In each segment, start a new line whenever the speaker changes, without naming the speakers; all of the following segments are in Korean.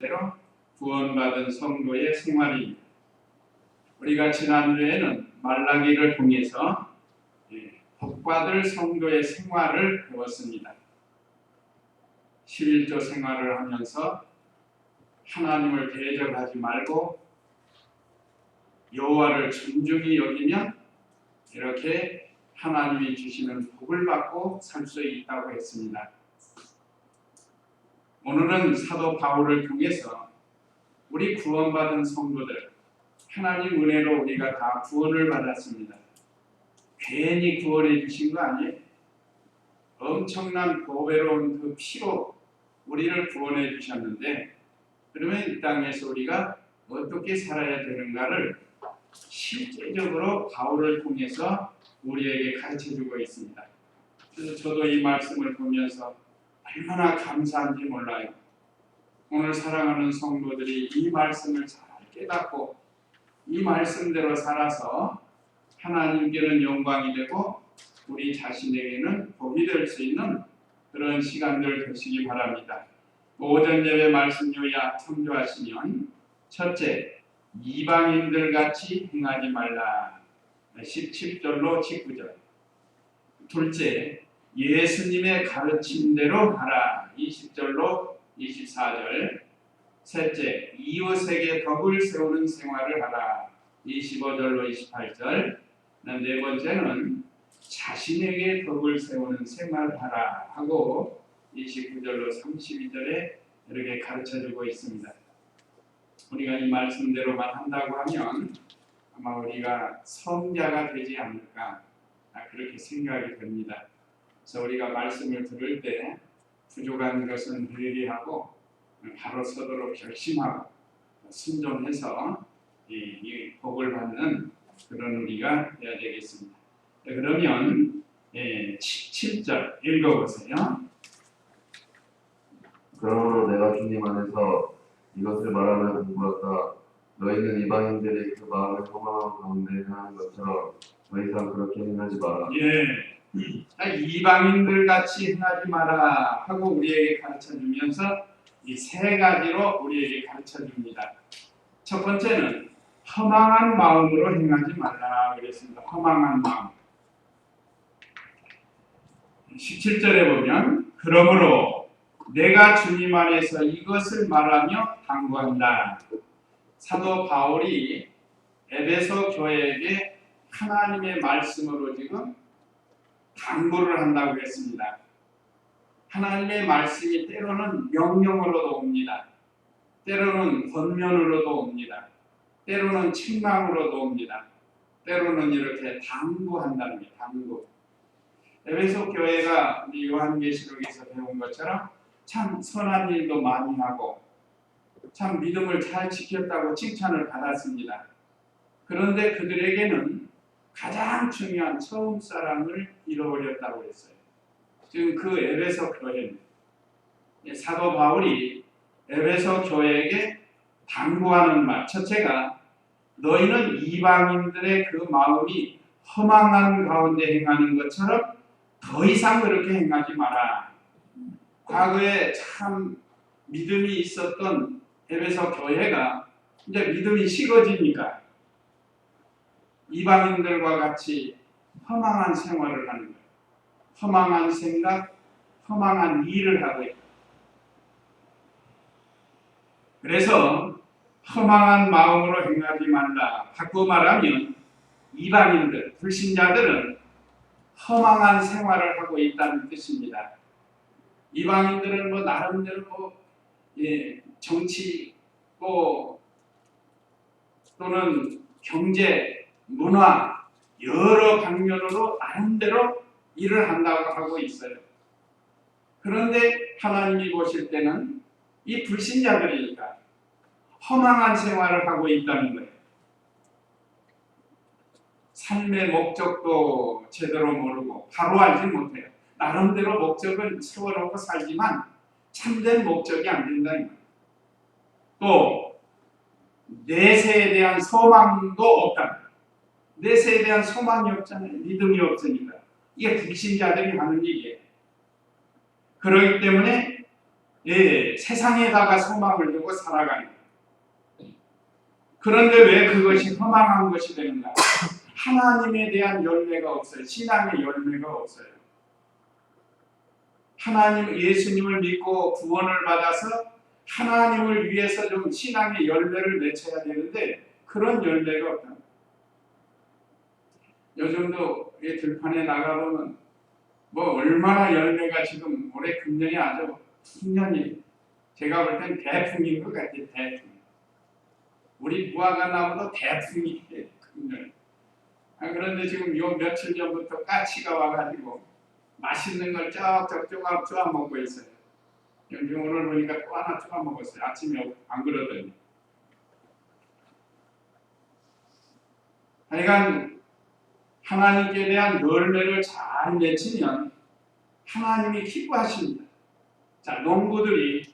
대로 구원받은 성도의 생활입니다. 우리가 지난주에는 말라기를 통해서 복받을 성도의 생활을 배웠습니다. 11조 생활을 하면서 하나님을 대적하지 말고 여호와를 존중히 여기면 이렇게 하나님이 주시는 복을 받고 살 수 있다고 했습니다. 오늘은 사도 바울을 통해서 우리 구원받은 성도들, 하나님 은혜로 우리가 다 구원을 받았습니다. 괜히 구원해 주신 거 아니에요? 엄청난 보배로운 그 피로 우리를 구원해 주셨는데, 그러면 이 땅에서 우리가 어떻게 살아야 되는가를 실제적으로 바울을 통해서 우리에게 가르쳐주고 있습니다. 그래서 저도 이 말씀을 보면서 얼마나 감사한지 몰라요. 오늘 사랑하는 성도들이 이 말씀을 잘 깨닫고 이 말씀대로 살아서 하나님께는 영광이 되고 우리 자신에게는 복이 될 수 있는 그런 시간들 되시기 바랍니다. 오전 예배 말씀 요약 참조하시면, 첫째, 이방인들 같이 행하지 말라 17절로 19절. 둘째, 예수님의 가르침대로 하라 20절로 24절. 셋째, 이웃에게 덕을 세우는 생활을 하라 25절로 28절. 네 번째는 자신에게 덕을 세우는 생활을 하라 하고 29절로 32절에 이렇게 가르쳐주고 있습니다. 우리가 이 말씀대로만 한다고 하면 아마 우리가 성자가 되지 않을까 그렇게 생각이 됩니다. 그래서 우리가 말씀을 들을 때 부족한 것은 회개하고 바로 서도록 결심하고 순종해서 이 복을 받는 그런 우리가 되어야 되겠습니다. 그러면 7절 읽어보세요.
그러므로 내가 주님 안에서 이것을 말하는 공부였다. 너희는 이방인들이 그 마음을 소망하는 가운데 행하는 것처럼 더 이상 그렇게 행하지 마라.
이방인들 같이 행하지 마라 하고 우리에게 가르쳐주면서 이 세 가지로 우리에게 가르쳐줍니다. 첫 번째는 허망한 마음으로 행하지 말라 그랬습니다. 허망한 마음. 17절에 보면, 그러므로 내가 주님 안에서 이것을 말하며 당부한다. 사도 바울이 에베소 교회에게 하나님의 말씀으로 지금 당부를 한다고 했습니다. 하나님의 말씀이 때로는 명령으로도 옵니다. 때로는 권면으로도 옵니다. 때로는 책망으로도 옵니다. 때로는 이렇게 당부한다는 게 당부. 에베소 교회가 우리 요한계시록에서 배운 것처럼 참 선한 일도 많이 하고 참 믿음을 잘 지켰다고 칭찬을 받았습니다. 그런데 그들에게는 가장 중요한 처음 사랑을 잃어버렸다고 했어요. 지금 그 에베소 교회는 사도 바울이 에베소 교회에게 당부하는 말, 첫째가 너희는 이방인들의 그 마음이 허망한 가운데 행하는 것처럼 더 이상 그렇게 행하지 마라. 과거에 참 믿음이 있었던 에베소 교회가 이제 믿음이 식어지니까 이방인들과 같이 허망한 생활을 하는 거예요. 허망한 생각, 허망한 일을 하고 있다. 그래서 허망한 마음으로 행하지 말라. 바꿔 말하면 이방인들, 불신자들은 허망한 생활을 하고 있다는 뜻입니다. 이방인들은 나름대로 정치 또는 경제, 문화 여러 방면으로 나름대로 일을 한다고 하고 있어요. 그런데 하나님이 보실 때는 이 불신자들이니까 허망한 생활을 하고 있다는 거예요. 삶의 목적도 제대로 모르고 바로 알지 못해요. 나름대로 목적을 세워놓고 살지만 참된 목적이 안 된다는 거예요. 또 내세에 대한 소망도 없다. 내세에 대한 소망이 없잖아요. 믿음이 없으니까. 이게 불신자들이 하는 일이에요. 그렇기 때문에 예, 세상에다가 소망을 두고 살아가는 거예요. 그런데 왜 그것이 허망한 것이 되는가? 하나님에 대한 열매가 없어요. 신앙의 열매가 없어요. 하나님, 예수님을 믿고 구원을 받아서 하나님을 위해서 좀 신앙의 열매를 맺혀야 되는데 그런 열매가 없다. 요즘도 이 들판에 나가보면 뭐 얼마나 열매가 지금 올해 금년이 아주 풍년이 제가 볼 땐 대풍인 것 같아요. 대풍. 우리 무화과 나무도 대풍이 금년. 그런데 지금 요 며칠 전부터 까치가 와가지고 맛있는 걸 쩍쩍 쪼아 먹고 있어요. 요즘 오늘 보니까 또 하나 쪼아 먹었어요. 아침에 안 그러더니. 하여간 하나님께 대한 열매를 잘 맺히면 하나님이 기뻐하십니다. 자, 농부들이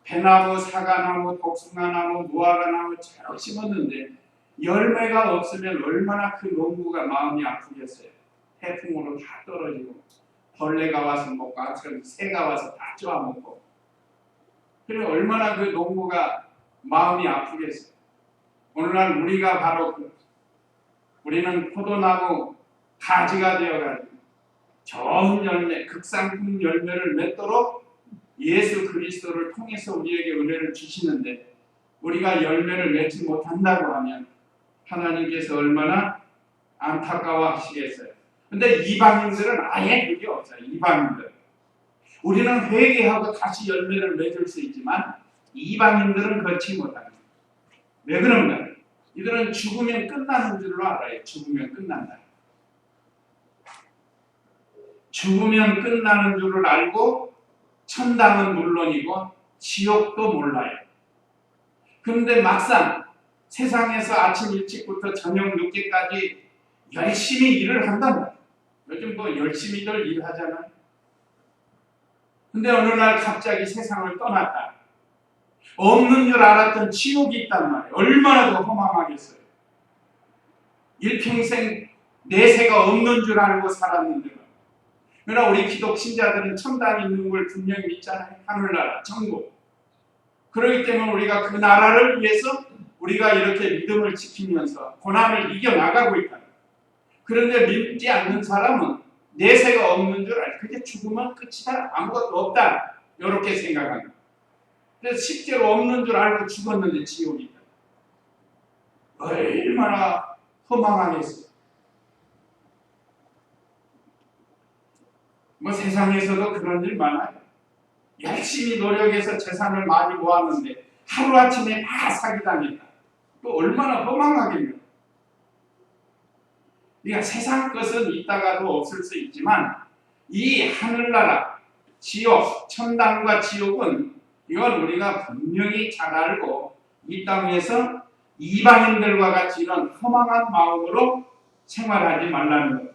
배나무, 사과나무, 복숭아나무, 무화과나무 쭉 심었는데 열매가 없으면 얼마나 그 농부가 마음이 아프겠어요. 태풍으로 다 떨어지고 벌레가 와서 먹고 새가 와서 다 쪼아먹고 그래 얼마나 그 농부가 마음이 아프겠어요. 오늘날 우리가 바로 우리는 포도나무 가지가 되어가지고 좋은 열매, 극상품 열매를 맺도록 예수 그리스도를 통해서 우리에게 은혜를 주시는데 우리가 열매를 맺지 못한다고 하면 하나님께서 얼마나 안타까워하시겠어요. 근데 이방인들은 아예 그게 없어요. 이방인들. 우리는 회개하고 다시 열매를 맺을 수 있지만 이방인들은 그렇지 못합니다. 왜 그런가? 이들은 죽으면 끝나는 줄로 알아요. 죽으면 끝난다. 죽으면 끝나는 줄을 알고 천당은 물론이고 지옥도 몰라요. 그런데 막상 세상에서 아침 일찍부터 저녁 늦게까지 열심히 일을 한단 말이에요. 요즘 뭐 열심히들 일하잖아요. 근데 어느 날 갑자기 세상을 떠났다. 없는 줄 알았던 지옥이 있단 말이에요. 얼마나 더 허망하겠어요. 일평생 내세가 없는 줄 알고 살았는데 그러나 우리 기독 신자들은 천당이 있는 걸 분명히 믿잖아요. 하늘나라, 천국. 그렇기 때문에 우리가 그 나라를 위해서 우리가 이렇게 믿음을 지키면서 고난을 이겨나가고 있다. 그런데 믿지 않는 사람은 내세가 없는 줄 알고 그게 죽으면 끝이다. 아무것도 없다. 이렇게 생각합니다. 그래서 실제로 없는 줄 알고 죽었는데 지옥이 있다. 얼마나 허망하겠어요. 뭐 세상에서도 그런 일 많아요. 열심히 노력해서 재산을 많이 모았는데 하루아침에 다 사기당했다. 또 얼마나 허망하겠냐. 그러니까 세상 것은 있다가도 없을 수 있지만 이 하늘나라, 지옥, 천당과 지옥은 이건 우리가 분명히 잘 알고 이 땅에서 이방인들과 같이 이런 허망한 마음으로 생활하지 말라는 것.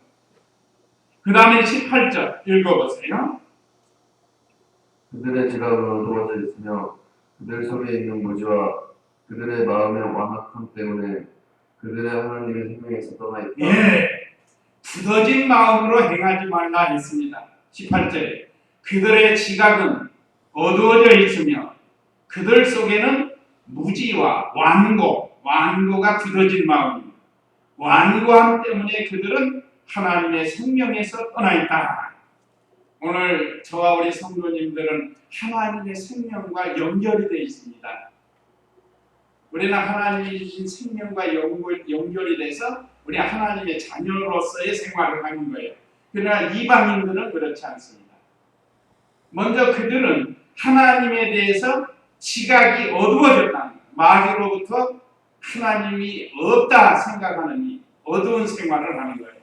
그 다음에 18절 읽어보세요.
그들의 지각은 어두워져 있으며 그들 속에 있는 무지와 그들의 마음의 완악함 때문에 그들의 하나님의 생명에서 떠나 있다.
예, 굳어진 마음으로 행하지 말라 했습니다. 18절에 그들의 지각은 어두워져 있으며 그들 속에는 무지와 완고가 굳어진 마음입니다. 완고함 때문에 그들은 하나님의 생명에서 떠나 있다. 오늘 저와 우리 성도님들은 하나님의 생명과 연결이 되어 있습니다. 우리는 하나님이 주신 생명과 연결이 돼서 우리 하나님의 자녀로서의 생활을 하는 거예요. 그러나 이방인들은 그렇지 않습니다. 먼저 그들은 하나님에 대해서 지각이 어두워졌다. 마귀로부터 하나님이 없다 생각하는 이 어두운 생활을 하는 거예요.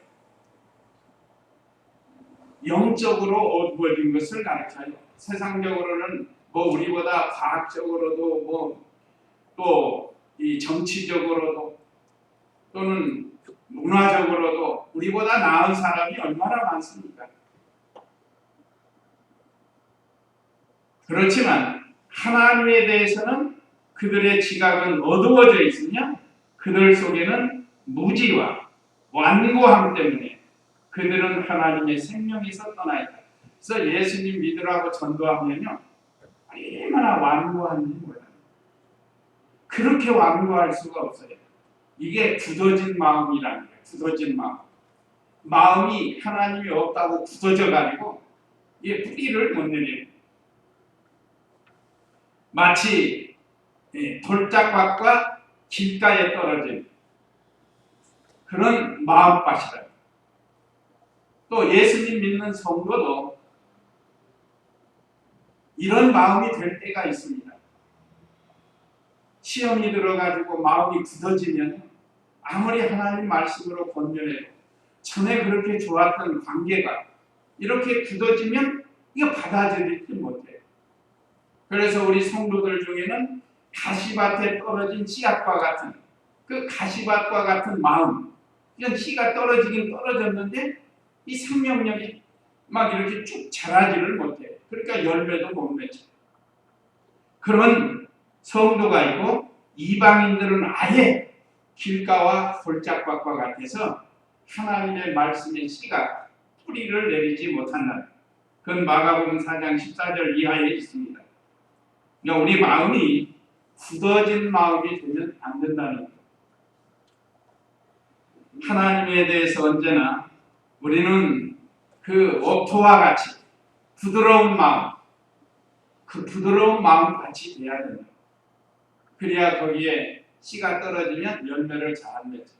영적으로 어두워진 것을 가르쳐요. 세상적으로는 뭐 우리보다 과학적으로도 뭐 또 이 정치적으로도 또는 문화적으로도 우리보다 나은 사람이 얼마나 많습니까? 그렇지만 하나님에 대해서는 그들의 지각은 어두워져 있으며 그들 속에는 무지와 완고함 때문에 그들은 하나님의 생명에서 떠나 있다. 그래서 예수님 믿으라고 전도하면요 얼마나 완고한지 몰라요. 그렇게 완고할 수가 없어요. 이게 굳어진 마음이라는 거예요. 굳어진 마음. 마음이 하나님이 없다고 굳어져가지고 이게 뿌리를 못 내려요. 마치 돌짝밭과 길가에 떨어진 그런 마음밭이다. 또 예수님 믿는 성도도 이런 마음이 될 때가 있습니다. 시험이 들어가지고 마음이 굳어지면 아무리 하나님 말씀으로 건면해도 전에 그렇게 좋았던 관계가 이렇게 굳어지면 이거 받아들이지 못해요. 그래서 우리 성도들 중에는 가시밭에 떨어진 씨앗과 같은 그 가시밭과 같은 마음, 이런 씨가 떨어지긴 떨어졌는데 이 생명력이 막 이렇게 쭉 자라지를 못해요. 그러니까 열매도 못 맺죠. 그런 성도가 있고 이방인들은 아예 길가와 돌짝밭과 같아서 하나님의 말씀의 씨가 뿌리를 내리지 못한다. 그건 마가복음 4장 14절 이하에 있습니다. 그러니까 우리 마음이 굳어진 마음이 되면 안 된다는 거예요. 하나님에 대해서 언제나 우리는 그 옥토와 같이 부드러운 마음, 그 부드러운 마음 같이 돼야 된다. 그래야 거기에 씨가 떨어지면 열매를 잘 맺죠.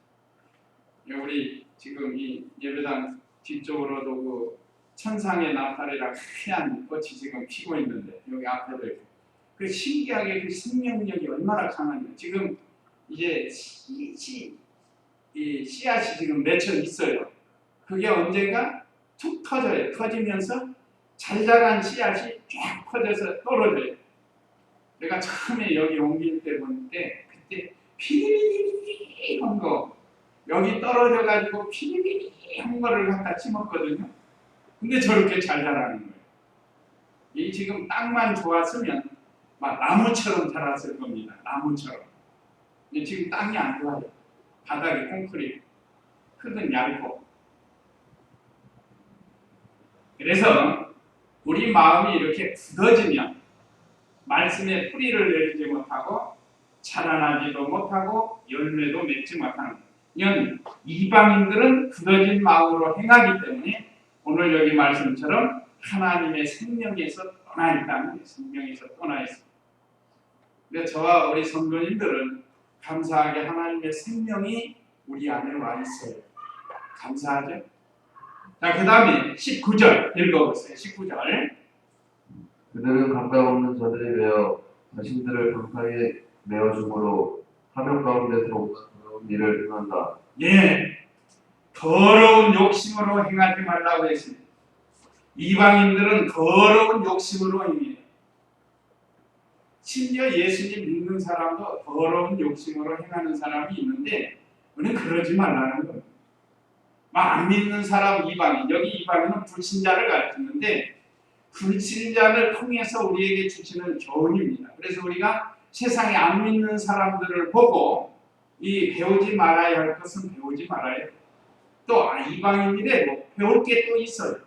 우리 지금 이 예배당 뒤쪽으로도 그 천상의 나팔이라 하얀 꽃이 지금 피고 있는데 여기 앞에도 있고 그 신기하게 그 생명력이 얼마나 강한지 지금 이제 이 씨앗이 지금 맺혀 있어요. 그게 언젠가 툭 터져요. 터지면서 잘 자란 씨앗이 쫙 퍼져서 떨어져요. 내가 처음에 여기 옮길 때 볼 때 그때 피리리리한 거 여기 떨어져 가지고 피리리리한 거를 갖다 심었거든요. 근데 저렇게 잘 자라는 거예요. 이 지금 땅만 좋았으면 막 나무처럼 자랐을 겁니다. 나무처럼. 근데 지금 땅이 안 좋아요. 바닥이 콘크리트. 흙은 얇고. 그래서 우리 마음이 이렇게 굳어지면 말씀에 뿌리를 내리지 못하고 자라나지도 못하고 열매도 맺지 못하는 거예요. 이건 이방인들은 굳어진 마음으로 행하기 때문에 오늘 여기 말씀처럼 하나님의 생명에서 떠나 있다는 거예요. 생명에서 떠나 있습니다. 근데 저와 우리 성도님들은 감사하게 하나님의 생명이 우리 안에 와 있어요. 감사하죠? 자, 그 다음에 19절 읽어보세요. 19절.
그들은 감각 없는 자들이 되어 자신들을 강타에 메어줌으로 화면 가운데서 온갖 더러운 일을 행한다.
예, 더러운 욕심으로 행하지 말라고 했습니다. 이방인들은 더러운 욕심으로 행해요. 심지어 예수님 믿는 사람도 더러운 욕심으로 행하는 사람이 있는데 우리는 그러지 말라는 거예요. 안 믿는 사람 이방인, 여기 이방인은 불신자를 가르치는데 불신자를 통해서 우리에게 주시는 교훈입니다. 그래서 우리가 세상에 안 믿는 사람들을 보고 이 배우지 말아야 할 것은 배우지 말아야 해요. 또 이방인이래도 배울 게 또 있어요.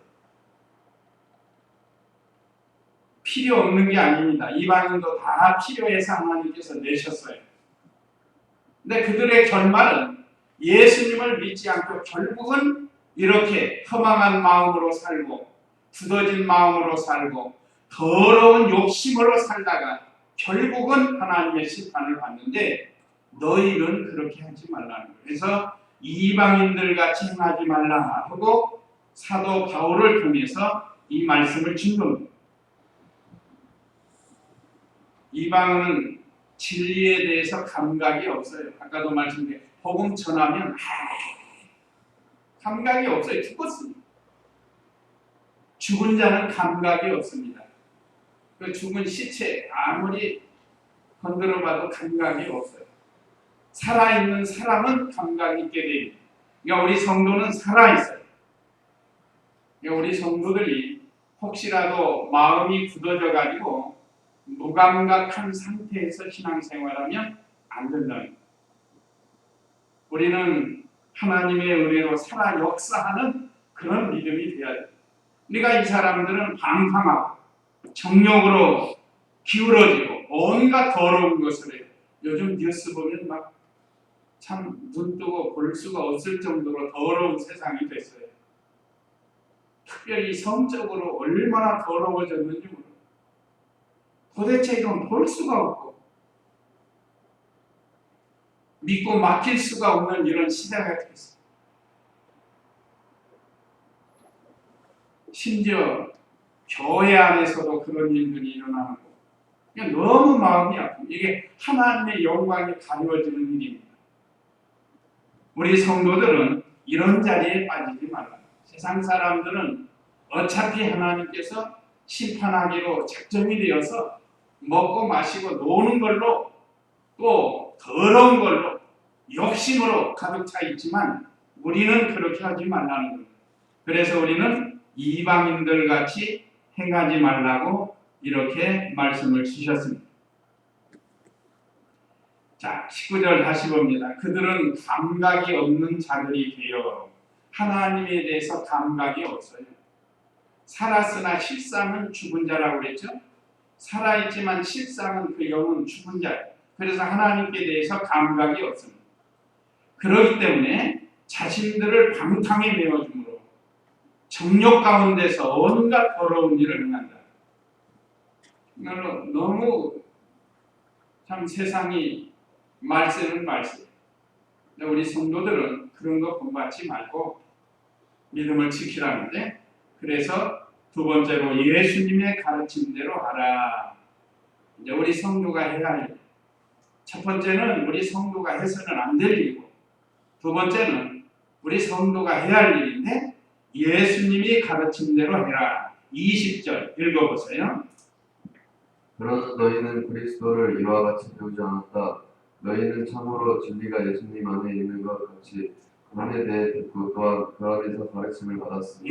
필요 없는 게 아닙니다. 이방인도 다 필요해서 하나님께서 내셨어요. 근데 그들의 결말은 예수님을 믿지 않고 결국은 이렇게 허망한 마음으로 살고 굳어진 마음으로 살고 더러운 욕심으로 살다가 결국은 하나님의 심판을 받는데 너희는 그렇게 하지 말라는 거예요. 그래서 이방인들 같이 행하지 말라 하고 사도 바울을 통해서 이 말씀을 준 겁니다. 이방은 진리에 대해서 감각이 없어요. 아까도 말씀드린 복음 전하면 감각이 없어요. 죽었습니다. 죽은 자는 감각이 없습니다. 그 죽은 시체 아무리 건드려봐도 감각이 없어요. 살아있는 사람은 감각이 있게 됩니다. 그러니까 우리 성도는 살아있어요. 그러니까 우리 성도들이 혹시라도 마음이 굳어져가지고 무감각한 상태에서 신앙생활하면 안 된다는. 우리는 하나님의 은혜로 살아 역사하는 그런 믿음이 되어야 돼. 우리가 이 사람들은 방탕하고 정욕으로 기울어지고 온갖 더러운 것을 해요. 요즘 뉴스 보면 막 참 눈 뜨고 볼 수가 없을 정도로 더러운 세상이 됐어요. 특별히 성적으로 얼마나 더러워졌는지 모르겠어요. 도대체 이건 볼 수가 없고 믿고 맡길 수가 없는 이런 시대가 됐어요. 심지어 교회 안에서도 그런 일들이 일어나는 거. 그냥 너무 마음이 아픕니다. 이게 하나님의 영광이 가려지는 일입니다. 우리 성도들은 이런 자리에 빠지지 말라. 세상 사람들은 어차피 하나님께서 심판하기로 작정이 되어서 먹고 마시고 노는 걸로 또 더러운 걸로 욕심으로 가득 차 있지만 우리는 그렇게 하지 말라는 겁니다. 그래서 우리는 이방인들 같이 행하지 말라고 이렇게 말씀을 주셨습니다. 자, 19절 다시 봅니다. 그들은 감각이 없는 자들이 되어 하나님에 대해서 감각이 없어요. 살았으나 실상은 죽은 자라고 그랬죠. 살아있지만 실상은 그 영은 죽은 자예요. 그래서 하나님께 대해서 감각이 없습니다. 그렇기 때문에 자신들을 방탕에 메어줌으로 정욕 가운데서 온갖 더러운 일을 행한다. 너무 참 세상이 말세는 말세. 우리 성도들은 그런 거 본받지 말고 믿음을 지키라는데, 그래서 두 번째로 예수님의 가르침대로 하라. 이제 우리 성도가 해야 할 일. 첫 번째는 우리 성도가 해서는 안 될 일이고, 두 번째는 우리 성도가 해야 할 일인데 예수님이 가르침대로 해라. 20절 읽어보세요.
그러나 너희는 그리스도를 이와 같이 배우지 않았다. 너희는 참으로 진리가 예수님 안에 있는 것 같이 그 안에 대해 듣고 또한 그 안에서 가르침을 받았으니.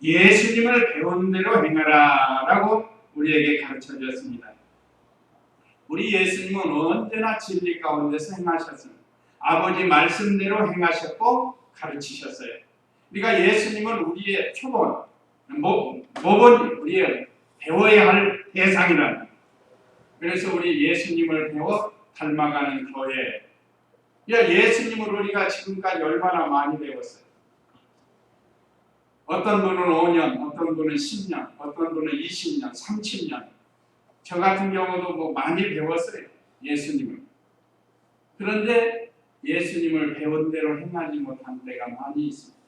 예수님을 배운 대로 행하라 라고 우리에게 가르쳐 주었습니다. 우리 예수님은 언제나 진리 가운데서 행하셨습니다. 아버지 말씀대로 행하셨고 가르치셨어요. 그러니까 예수님은 우리의 표본, 모본, 우리의 배워야 할 대상이라는. 그래서 우리 예수님을 배워 닮아가는 교회. 예수님을 우리가 지금까지 얼마나 많이 배웠어요. 어떤 분은 5년, 어떤 분은 10년, 어떤 분은 20년, 30년. 저 같은 경우도 많이 배웠어요. 예수님을. 그런데 예수님을 배운 대로 행하지 못한 때가 많이 있습니다.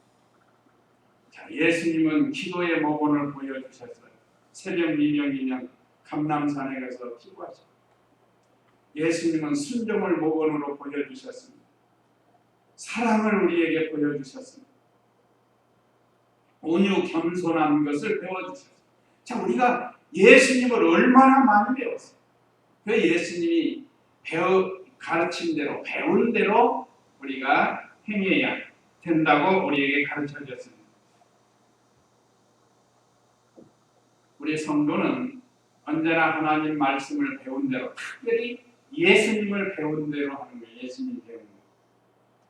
자, 예수님은 기도의 모본을 보여주셨어요. 새벽 미명이면 감람산에 가서 기도하셨어요. 예수님은 순종을 모본으로 보여주셨습니다. 사랑을 우리에게 보여주셨습니다. 온유 겸손한 것을 배워주셨습니다. 자, 우리가 예수님을 얼마나 많이 배웠어요. 그 예수님이 가르친 대로, 배운 대로 우리가 행해야 된다고 우리에게 가르쳐 주셨습니다. 우리 성도는 언제나 하나님 말씀을 배운 대로, 특별히 예수님을 배운 대로 하는 거예요. 예수님 배운 거.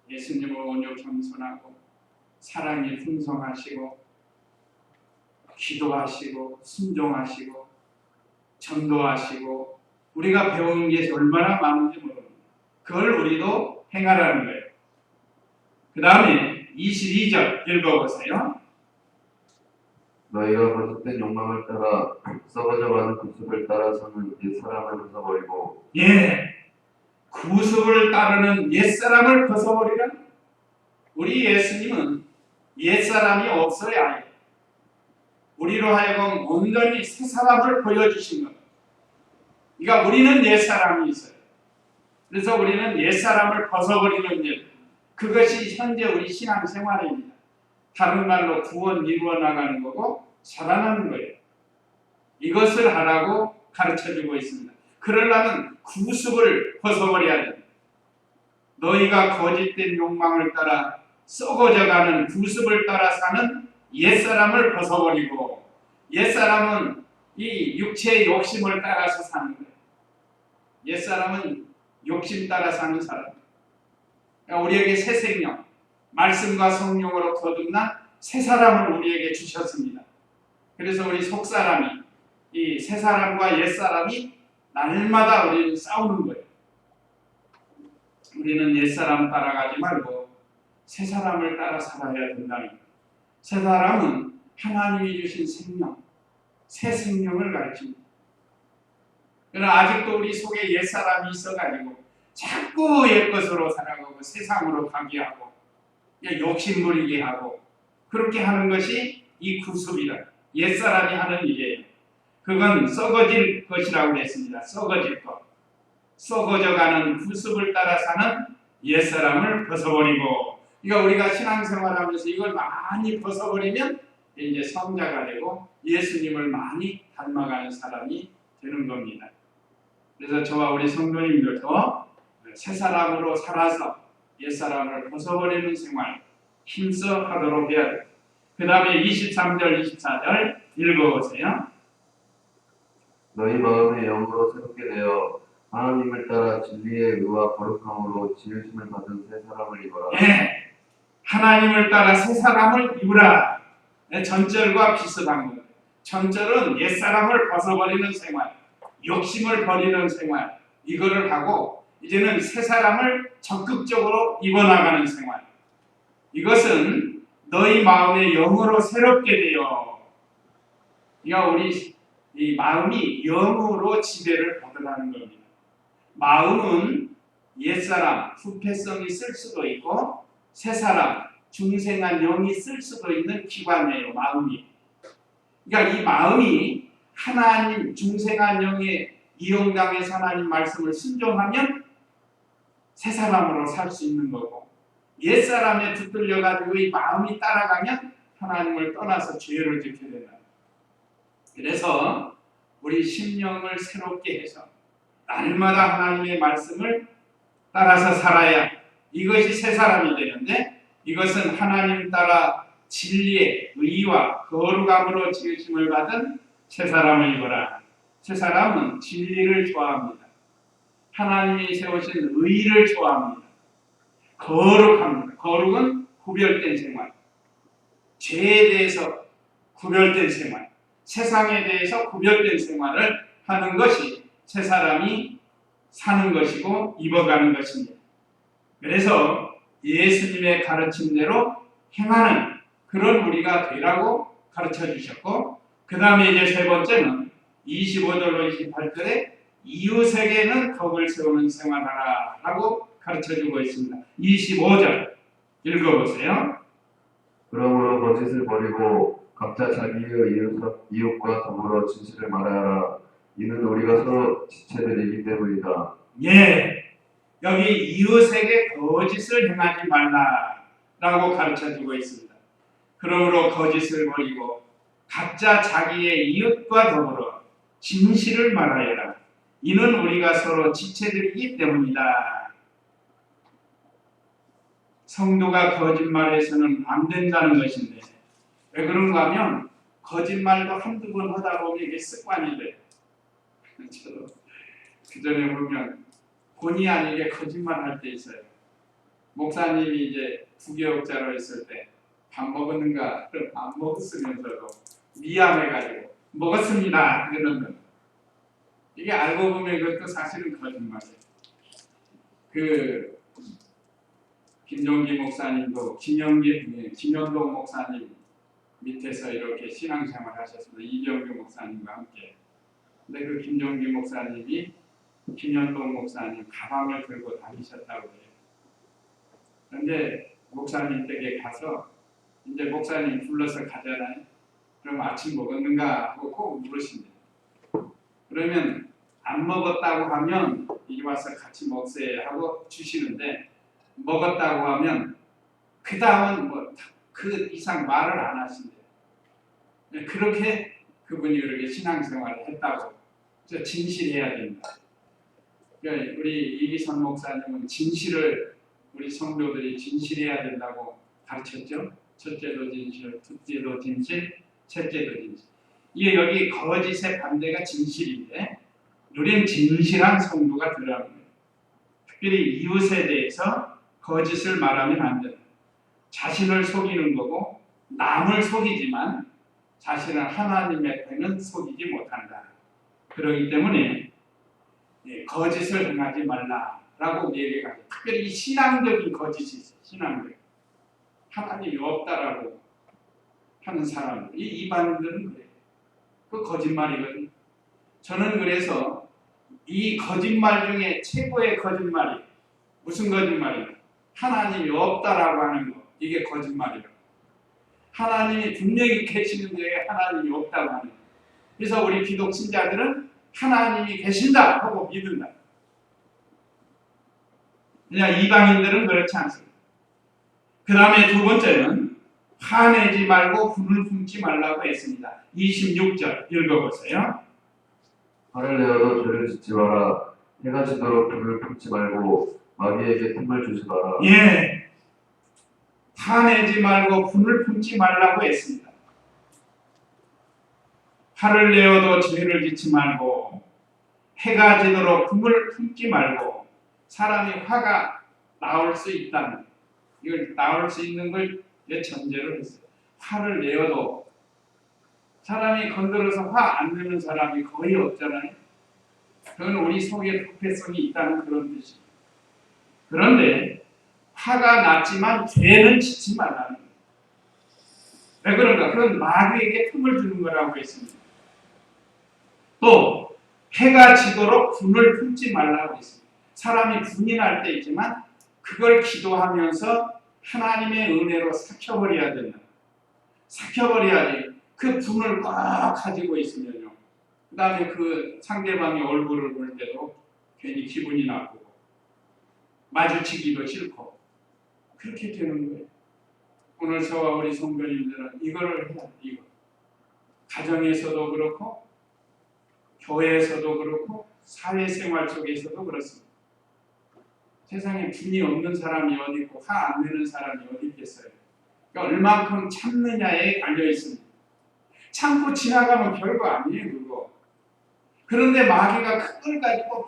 예수님은 온유 겸손하고 사랑이 풍성하시고 기도하시고 순종하시고 전도하시고 우리가 배운 게 얼마나 많은지 모릅니다. 그걸 우리도 행하라는 거예요. 그 다음에 22절 읽어보세요.
너희가 거짓된 욕망을 따라 썩어져가는 구습을 따라서는 옛사람을 벗어버리고.
구습을 따르는 옛사람을 벗어버리라. 우리 예수님은 옛사람이 없어야 해요. 우리로 하여금 온전히 새 사람을 보여주신 것. 그러니까 우리는 옛사람이 있어요. 그래서 우리는 옛사람을 벗어버리는 일. 그것이 현재 우리 신앙생활입니다. 다른 말로 구원 이루어 나가는 거고 살아나는 거예요. 이것을 하라고 가르쳐주고 있습니다. 그러려면 구습을 벗어버려야 됩니다. 너희가 거짓된 욕망을 따라 썩어져가는 구습을 따라 사는 옛사람을 벗어버리고, 옛사람은 이 육체의 욕심을 따라서 사는 거예요. 옛사람은 욕심 따라 사는 사람. 그러니까 우리에게 새 생명, 말씀과 성령으로 거듭난 새 사람을 우리에게 주셨습니다. 그래서 우리 속사람이 이 새 사람과 옛 사람이 날마다 우리는 싸우는 거예요. 우리는 옛 사람 따라가지 말고 새 사람을 따라 살아야 된다는 거예요. 새 사람은 하나님이 주신 생명, 새 생명을 가르칩니다. 그러나 아직도 우리 속에 옛 사람이 있어가지고 자꾸 옛 것으로 살아가고 세상으로 가게 하고 욕심 부리게 하고 그렇게 하는 것이 이 구습이다. 옛 사람이 하는 일이에요. 그건 썩어질 것이라고 했습니다. 썩어질 것. 썩어져가는 구습을 따라 사는 옛 사람을 벗어버리고, 그러니까 우리가 신앙생활하면서 이걸 많이 벗어버리면 이제 성자가 되고 예수님을 많이 닮아가는 사람이 되는 겁니다. 그래서 저와 우리 성도님들도 새 사람으로 살아서 옛 사람을 벗어버리는 생활 힘써 하도록 해야 돼요. 그 다음에 23절, 24절 읽어보세요.
너희 마음의 영으로 새롭게 되어 하나님을 따라 진리의 의와 거룩함으로 지으심을 받은 새 사람을 입어라.
예, 하나님을 따라 새 사람을 입으라. 전절과 비슷한 거예요. 전절은 옛 사람을 벗어버리는 생활, 욕심을 버리는 생활, 이거를 하고 이제는 새 사람을 적극적으로 입어나가는 생활. 이것은 너희 마음의 영으로 새롭게 되어, 그러니까 우리 이 마음이 영으로 지배를 받으라는 겁니다. 마음은 옛사람, 부패성이 있을 수도 있고 새사람, 중생한 영이 있을 수도 있는 기관이에요. 마음이. 그러니까 이 마음이 하나님, 중생한 영에 이용당해서 하나님 말씀을 순종하면 새사람으로 살 수 있는 거고, 옛사람에 붙들려가지고 이 마음이 따라가면 하나님을 떠나서 죄를 짓게 된다. 그래서 우리 심령을 새롭게 해서 날마다 하나님의 말씀을 따라서 살아야 이것이 새 사람이 되는데, 이것은 하나님 따라 진리의 의와 거룩함으로 지으심을 받은 새 사람을 입어라. 새 사람은 진리를 좋아합니다. 하나님이 세우신 의를 좋아합니다. 거룩합니다. 거룩은 구별된 생활, 죄에 대해서 구별된 생활, 세상에 대해서 구별된 생활을 하는 것이 새 사람이 사는 것이고 입어가는 것입니다. 그래서 예수님의 가르침대로 행하는 그런 우리가 되라고 가르쳐 주셨고, 그 다음에 이제 세 번째는 25절로 28절에 이웃에게는 덕을 세우는 생활하라 라고 가르쳐 주고 있습니다. 25절 읽어보세요.
그러므로 거짓을 버리고 각자 자기의 이웃과 더불어 진실을 말하라. 이는 우리가 서로 지체들이기 때문이다.
예, 여기 이웃에게 거짓을 행하지 말라라고 가르쳐주고 있습니다. 그러므로 거짓을 버리고 각자 자기의 이웃과 더불어 진실을 말하여라. 이는 우리가 서로 지체들이기 때문이다. 성도가 거짓말해서는 안 된다는 것인데, 왜 그런가 하면 거짓말도 한두 번 하다 보면 이게 습관이 돼요. 저도 그 전에 보면 본의 아니게 거짓말할 때 있어요. 목사님이 이제 부교육자로 있을 때 밥 먹었는가? 그럼 안 먹었으면서도 미안해가지고 먹었습니다. 그러는 거. 이게 알고 보면 이것도 사실은 거짓말이에요. 그 김종기 목사님도 김현동 목사님 밑에서 이렇게 신앙생활 하셨습니다. 이병규 목사님과 함께. 근데 그 김종기 목사님이 김현동 목사님 가방을 들고 다니셨다고 해요. 그런데 목사님 댁에 가서 이제 목사님 불러서 가잖아요. 그럼 아침 먹었는가 하고 꼭 물으십니다. 그러면 안 먹었다고 하면 이리 와서 같이 먹세요 하고 주시는데, 먹었다고 하면 그 다음은 뭐 그 이상 말을 안 하신대요. 그렇게 그분이 그렇게 신앙생활을 했다고. 그래서 진실해야 된다. 우리 이기선 목사님은 진실을 우리 성도들이 진실해야 된다고 가르쳤죠. 첫째도 진실, 둘째도 진실, 셋째도 진실. 이게 여기 거짓의 반대가 진실인데, 우리는 진실한 성도가 되라는 거예요. 특별히 이웃에 대해서 거짓을 말하면 안 된다. 자신을 속이는 거고 남을 속이지만 자신은 하나님의 패는 속이지 못한다. 그렇기 때문에 거짓을 행하지 말라라고 얘기하죠. 특별히 이 신앙적인 거짓이 있어요. 신앙적. 하나님이 없다라고 하는 사람들, 이 이방인들은 그래요. 그 거짓말이거든요. 저는 그래서 이 거짓말 중에 최고의 거짓말이 무슨 거짓말이냐? 하나님이 없다라고 하는 거. 이게 거짓말이에요. 하나님이 분명히 계시는데 하나님이 없다고 하는 거. 그래서 우리 기독 신자들은 하나님이 계신다 하고 믿는다. 그냥 이방인들은 그렇지 않습니다. 그 다음에 두 번째는 화내지 말고 분을 품지 말라고 했습니다. 26절 읽어보세요.
화를 내어도 죄를 짓지 마라. 해가 지도록 불을 품지 말고 마귀에게 틈을 주지 마라.
예, 화내지 말고 분을 품지 말라고 했습니다. 화를 내어도 죄를 짓지 말고 해가 지도록 분을 품지 말고 사람이 화가 나올 수 있다는 이걸 나올 수 있는 걸 전제로 했어요. 화를 내어도 사람이 건드려서 화 안 내는 사람이 거의 없잖아요. 그건 우리 속에 부패성이 있다는 그런 뜻이에요. 그런데 화가 났지만 죄는 짓지 말라는 거예요. 왜 그런가? 그건 마귀에게 틈을 주는 거라고 했습니다. 또 해가 지도록 분을 품지 말라고 했습니다. 사람이 분이 날 때 있지만 그걸 기도하면서 하나님의 은혜로 삭혀버려야 된다. 삭혀버려야지. 그 분을 꽉 가지고 있으면요. 그 다음에 그 상대방의 얼굴을 볼 때도 괜히 기분이 나쁘고 마주치기도 싫고 그렇게 되는 거예요. 오늘 저와 우리 성도님들은 이거를 해야 돼요. 이거. 가정에서도 그렇고 교회에서도 그렇고 사회생활 속에서도 그렇습니다. 세상에 분이 없는 사람이 어디 있고 화 안 내는 사람이 어디 있겠어요. 그러니까 얼만큼 참느냐에 달려 있습니다. 참고 지나가면 별거 아니에요, 그거. 그런데 마귀가 그걸 가지고 막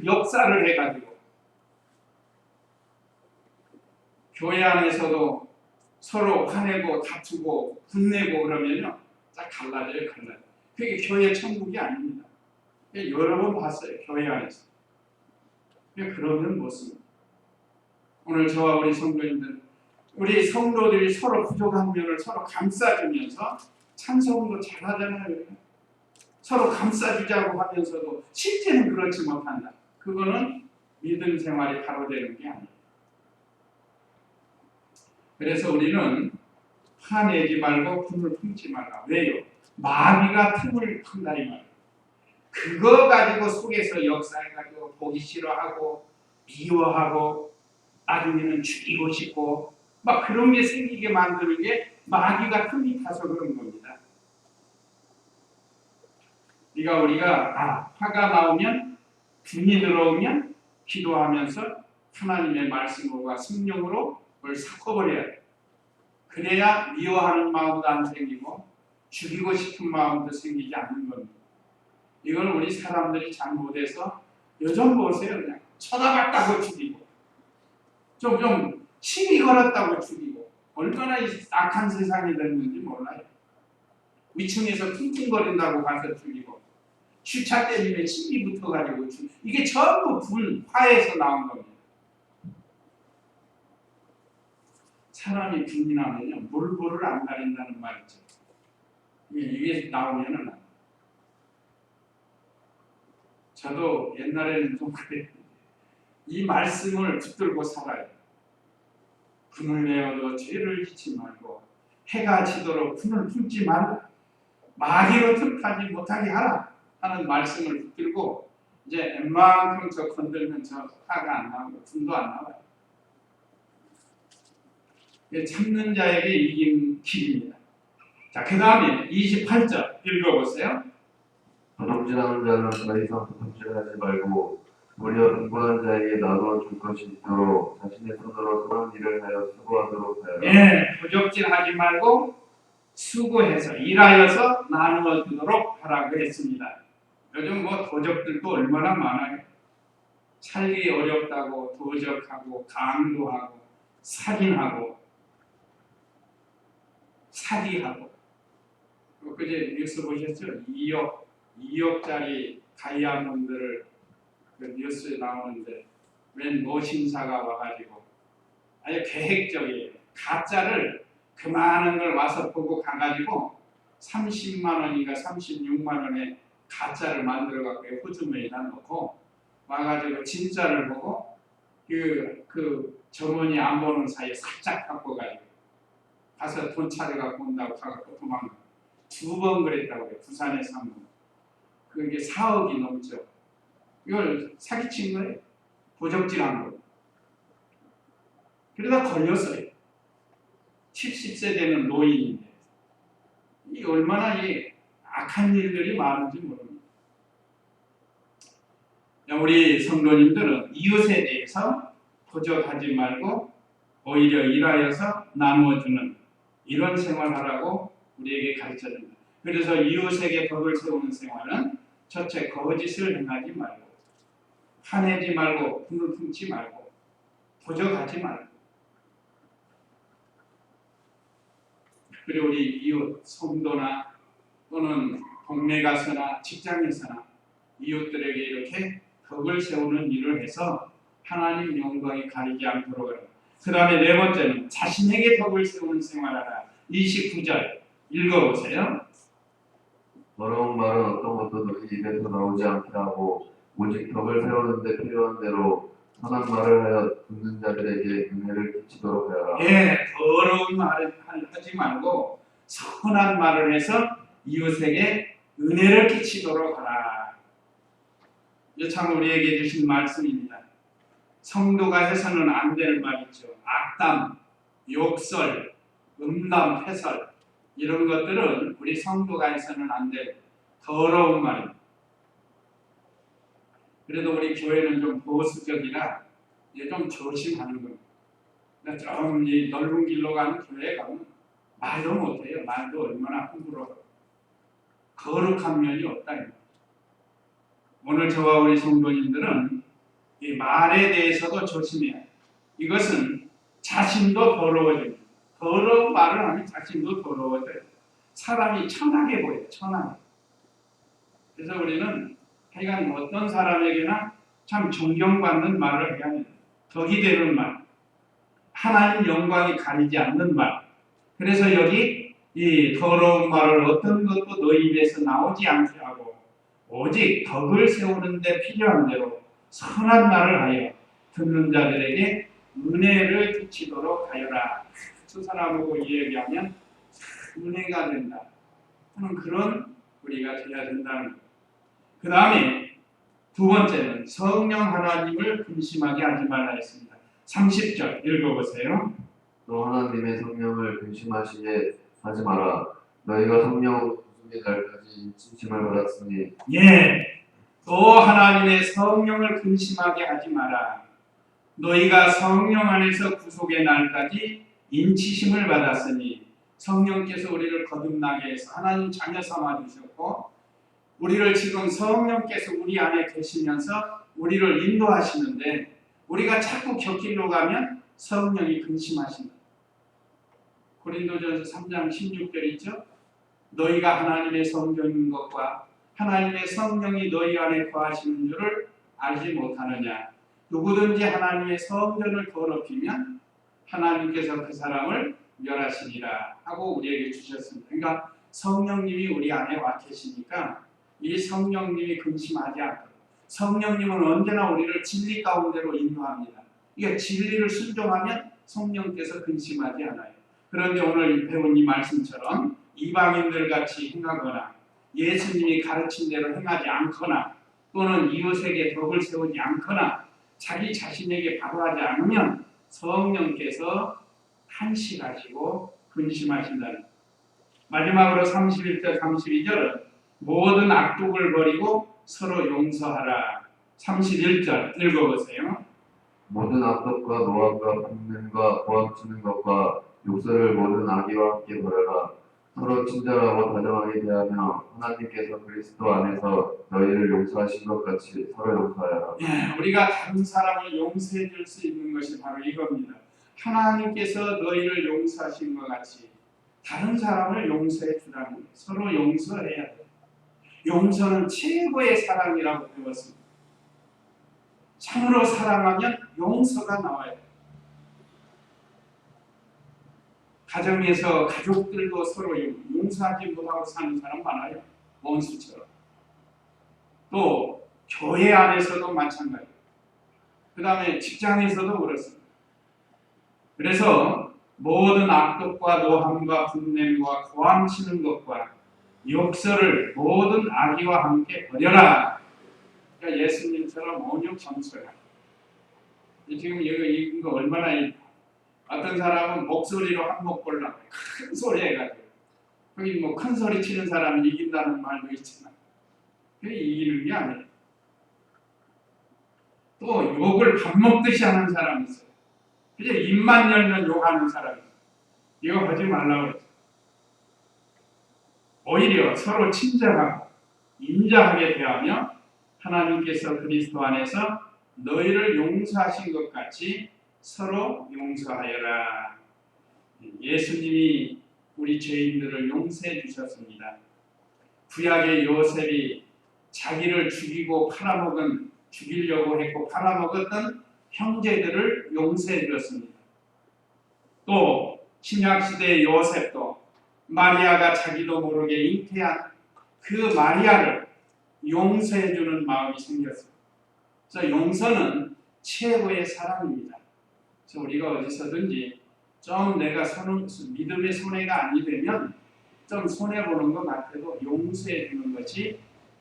역사를 해가지고 교회 안에서도 서로 화내고 다투고 분내고 그러면요, 딱 갈라져요. 그게 교회 천국이 아닙니다. 여러 번 봤어요, 교회 안에서. 그러면 못습니다. 오늘 저와 우리 성도님들, 우리 성도들이 서로 부족한 면을 서로 감싸주면서 찬송도 잘하잖아요. 서로 감싸주자고 하면서도 실제는 그렇지 못한다. 그거는 믿음 생활이 바로 되는 게 아니에요. 그래서 우리는 화내지 말고 분을 품지 말라. 왜요? 마귀가 틈을 푼다 이 말이에요. 그거 가지고 속에서 역사해가지고 보기 싫어하고 미워하고 나중에는 죽이고 싶고 막 그런 게 생기게 만드는 게 마귀가 틈이 타서 그런 겁니다. 그러니까 우리가 화가 나오면 분이 들어오면 기도하면서 하나님의 말씀과 성령으로 그걸 섞어버려야 돼요. 그래야 미워하는 마음도 안 생기고 죽이고 싶은 마음도 생기지 않는 겁니다. 이건 우리 사람들이 잘못해서 요즘 보세요. 그냥 쳐다봤다고 죽이고 좀 시비 걸었다고 죽이고 얼마나 악한 세상이 됐는지 몰라요. 위층에서 퉁퉁거린다고 가서 죽이고 주차 때문에 시비 붙어가지고 죽이고 이게 전부 화에서 나온 겁니다. 사람이 분이 나면요 물불을 안 가린다는 말이죠. 이게 나오면은 저도 옛날에는 좀 그랬는데 이 말씀을 붙들고 살아요. 분을 내어도 죄를 짓지 말고 해가 지도록 분을 품지 말라. 마귀로 틈타지 못하게 하라 하는 말씀을 붙들고 이제 웬만큼 저 건들면 저 화가 안 나오고 분도 안 나와요. 참는 자에게 이긴 길입니다. 자, 그 다음에 28절 읽어보세요.
도둑질하는 자는 더 이상 도둑질하지 말고 오히려 분부한 자에게 나누어 줄 것이 있도록 자신의 손으로 선한 일을 하여 수고하도록 하여라.
예, 도적질하지 말고 수고해서 일하여서 나누어 주도록 하라고 했습니다. 요즘 도적들도 얼마나 많아요. 살기 어렵다고 도적하고 강도하고 살인하고 사기하고 엊그제 뉴스 보셨죠? 2억짜리 다이아몬드를 그 뉴스에 나오는데 웬 모신사가 와가지고 아주 계획적이에요. 가짜를 그 많은 걸 와서 보고 가가지고 30만 원인가 36만 원에 가짜를 만들어갖고 호주머니에다 넣고 와가지고 진짜를 보고 그 점원이 안 보는 사이에 살짝 갖고 가지고 가서 돈 찾아갖고 온다고 가갖고 도망가. 2번 그랬다고요. 부산에서 한 번. 그게 4억이 넘죠. 이걸 사기친 거예요. 도적질한 거. 그러다 걸렸어요. 70세 되는 노인인데. 이 얼마나 이 악한 일들이 많은지 모릅니다. 우리 성도님들은 이웃에 대해서 도적하지 말고 오히려 일하여서 나누어주는 이런 생활하라고 우리에게 가르쳐줍니다. 그래서 이웃에게 덕을 세우는 생활은 첫째 거짓을 행하지 말고 화내지 말고 분을 품지 말고 도적하지 말고 그리고 우리 이웃 성도나 또는 동네 가서나 직장에서나 이웃들에게 이렇게 덕을 세우는 일을 해서 하나님 영광이 가리지 않도록 하라. 그 다음에 네 번째는 자신에게 덕을 세우는 생활하라. 29절 읽어보세요.
더러운 말은 어떤 것도 너희 입에서 나오지 않게 하고 오직 덕을 세우는데 필요한 대로 선한 말을 하여 듣는 자들에게 은혜를 끼치도록 하여라.
예, 더러운 말을 하지 말고 선한 말을 해서 이웃에게 은혜를 끼치도록 하라. 이게 참 우리에게 주신 말씀입니다. 성도가 해서는 안 될 말이죠. 악담, 욕설, 음담, 패설 이런 것들은 우리 성도가 해서는 안 될 더러운 말입니다. 그래도 우리 교회는 좀 보수적이라 이제 좀 조심하는 겁니다. 좀 이 넓은 길로 가는 교회에 가면 말도 못해요. 말도 얼마나 함부로 거룩한 면이 없다. 오늘 저와 우리 성도님들은 이 말에 대해서도 조심해야 해요. 이것은 자신도 더러워집니다. 더러운 말을 하면 자신도 더러워져요. 사람이 천하게 보여요. 천하게. 그래서 우리는 하여간 어떤 사람에게나 참 존경받는 말을 해야 합니다. 덕이 되는 말. 하나님 영광이 가리지 않는 말. 그래서 여기 이 더러운 말을 어떤 것도 너희 입에서 나오지 않게 하고 오직 덕을 세우는 데 필요한 대로 선한 말을 하여 듣는 자들에게 은혜를 끼치도록 하여라. 두 사람하고 이야기하면 은혜가 된다 하는 그런 우리가 되어야 된다는 거예요. 그 다음에 두 번째는 성령 하나님을 근심하게 하지 말라 했습니다. 30절 읽어보세요.
또 하나님의 성령을 근심하시게 하지 마라. 너희가 성령 구속의 날까지 인치심을 받았으니
예, 또 하나님의 성령을 근심하게 하지 마라. 너희가 성령 안에서 구속의 날까지 인치심을 받았으니 성령께서 우리를 거듭나게 해서 하나님 자녀 삼아 주셨고 우리를 지금 성령께서 우리 안에 계시면서 우리를 인도하시는데 우리가 자꾸 곁길로 가면 성령이 근심하신다. 고린도전서 3장 16절 있죠? 너희가 하나님의 성전인 것과 하나님의 성령이 너희 안에 거하시는 줄을 알지 못하느냐. 누구든지 하나님의 성전을 더럽히면 하나님께서 그 사람을 멸하시리라 하고 우리에게 주셨습니다. 그러니까 성령님이 우리 안에 와 계시니까 이 성령님이 근심하지 않도록 성령님은 언제나 우리를 진리 가운데로 인도합니다. 이게 진리를 순종하면 성령께서 근심하지 않아요. 그런데 오늘 배운 이 말씀처럼 이방인들 같이 행하거나 예수님이 가르친 대로 행하지 않거나 또는 이웃에게 덕을 세우지 않거나 자기 자신에게 바로 하지 않으면 성령께서 한식하시고 근심하신다는 마지막으로 31절 32절은 모든 악독을 버리고 서로 용서하라. 31절 읽어보세요.
모든 악독과 노함과 분명과 고함치는 것과 욕설을 모든 악의와 함께 버려라. 서로 친절하고 다정하게 대하며 하나님께서 그리스도 안에서 너희를 용서하신 것 같이 서로 용서하여라.
예, 우리가 다른 사람을 용서해 줄 수 있는 것이 바로 이겁니다. 하나님께서 너희를 용서하신 것 같이 다른 사람을 용서해 주라는 거예요. 서로 용서해야 돼요. 용서는 최고의 사랑이라고 배웠습니다. 참으로 사랑하면 용서가 나와요. 가정에서 가족들도 서로 용서하지 못하고 사는 사람 많아요. 원수처럼. 또 교회 안에서도 마찬가지예요. 그 다음에 직장에서도 그렇습니다. 그래서 모든 악독과 노함과 분냄과 고함치는 것과 욕설을 모든 악의와 함께 버려라. 그러니까 예수님처럼 온유 겸손하라. 지금 이거 얼마나 어떤 사람은 목소리로 한몫 보려고 큰 소리 해가지고 거기 뭐 큰 소리 치는 사람이 이긴다는 말도 있지만 그게 이기는 게 아니에요. 또 욕을 밥 먹듯이 하는 사람이 있어요. 그냥 입만 열면 욕하는 사람이 있어요. 이거 하지 말라고 했어요. 오히려 서로 친절하고 인자하게 대하며 하나님께서 그리스도 안에서 너희를 용서하신 것 같이 서로 용서하여라. 예수님이 우리 죄인들을 용서해 주셨습니다. 구약의 요셉이 자기를 죽이려고 했고 팔아먹었던 형제들을 용서해 주었습니다. 또 신약시대의 요셉도 마리아가 자기도 모르게 잉태한 그 마리아를 용서해 주는 마음이 생겼습니다. 그래서 용서는 최고의 사랑입니다. 그래서 우리가 어디서든지 좀 내가 믿음의 손해가 아니 되면 좀 손해보는 것 같아도 용서해 주는 것이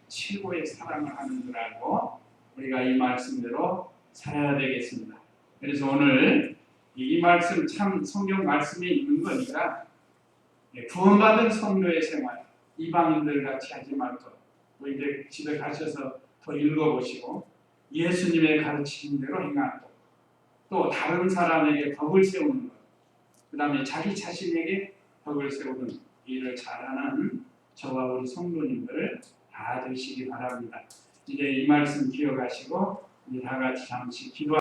최고의 사랑을 하는 줄 알고 우리가 이 말씀대로 살아야 되겠습니다. 그래서 오늘 이 말씀 참 성경 말씀에 있는 거니까 구원받은 성도의 생활 이방인들 같이 하지 말고 또 이제 집에 가셔서 더 읽어보시고 예수님의 가르치신 대로 행하고 또 다른 사람에게 덕을 세우는 것, 그 다음에 자기 자신에게 덕을 세우는 일을 잘하는 저와 우리 성도님들 다 되시기 바랍니다. 이제 이 말씀 기억하시고 우리 다 같이 잠시 기도.